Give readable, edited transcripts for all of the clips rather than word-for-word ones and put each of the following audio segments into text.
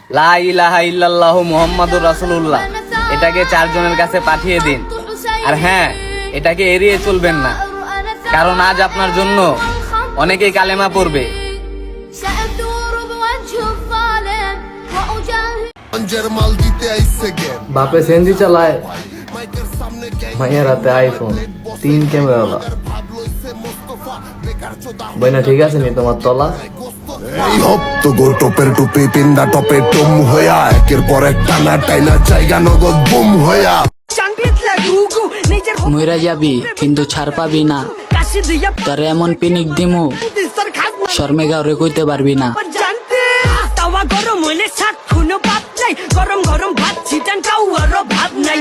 লা ইলাহা ইল্লাল্লাহু মুহাম্মাদুর রাসূলুল্লাহ এটাকে 4 জনের কাছে পাঠিয়ে দিন। আর হ্যাঁ, এটাকে এড়িয়ে চলবেন না, কারণ আজ আপনার জন্য অনেকেই কালেমা পড়বে। বাপে সেন্দি চালায়, মাইয়ার হাতে আইফোন, 3 ক্যামেরা। বইনা ঠিক আছে নি তোমার তলা? এই হপ তো গো টপের টুপি পিন্দা টপে টম হইয়া একের পর এক টানা টাইনা জায়গা নগদ বুম হইয়া। মইরা যাবি কিন্তু ছাড় পাবি না, তোর এমন পিনিক দিমু শর্মে গাওরে কইতে পারবি না। গরম হইলে শাক খুনো ভাত নাই, গরম গরম ভাত ছিটান কাউয়ারও ভাত নাই।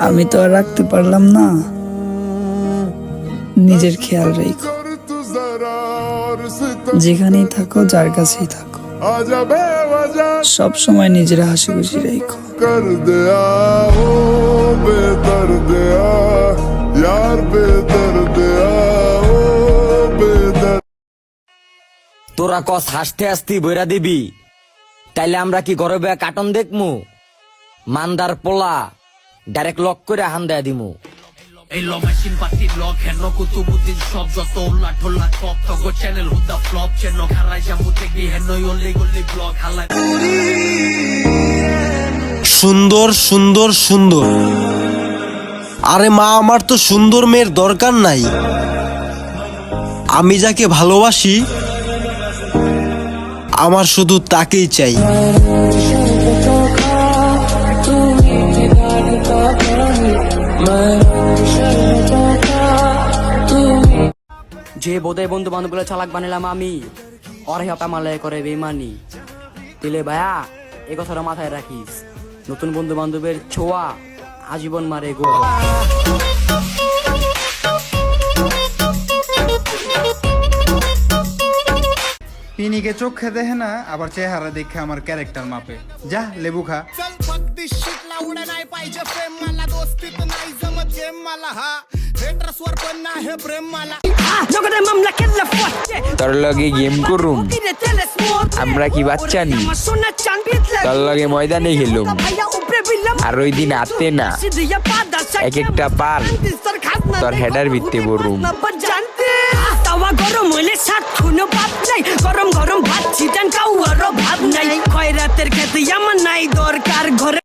আমি তো আর রাখতে পারলাম না, নিজের খেয়াল রেখো, যেখানেই থাকো যার কাছেই থাকো, সব সময় নিজের হাসি খুশি রেখো। তোরা কস হাসতে হাসতে বইরা দিবি, তাইলে আমরা কি গরবে কাটন দেখমু? মান্দার পোলা ডাইরেক্ট লক করে হান দেয়া দিমু। এই ল মেশিন পাতি লক হেন কুতুবুদ্দিন সব যত উল্লা ঠোল্লা টপ টক চ্যানেল হুদা ফ্লপ চেন খারাই জামুতে গি হেন ওলি গলি ব্লগ হালাই। সুন্দর সুন্দর সুন্দর, আরে মা আমার তো সুন্দর মেয়ের দরকার নাই, আমি যাকে ভালোবাসি আমার শুধু তাকেই চাই। যে বোধহয় বন্ধু বান্ধবগুলো চালাক বানালাম আমি, ওরে হপা মালয় করে বেমানি দিলে ভাইয়া, এ কথাটা মাথায় রাখিস। নতুন বন্ধু বান্ধবের ছোঁয়া আজীবন মারে গো। পিনিকে চোখে দেখে না, আবার চেহারা দেখে আমার ক্যারেক্টার মাপে। যা লেবু খা। তোর লগে গেম করুম, আমরা কি বাচ্চা নি? তোর লগে ময়দানে খেলুম, আর ওই দিন আতে না এক একটা পাল তোর হেডার ভিত্তি বরুম। তাওয়া গরম হইলে শাক খুনো ভাত নাই, গরম গরম ভাত ছিটান কাউয়ারও ভাত নাই। খয়রাতের খেতে আমার নাই দরকার, ঘরে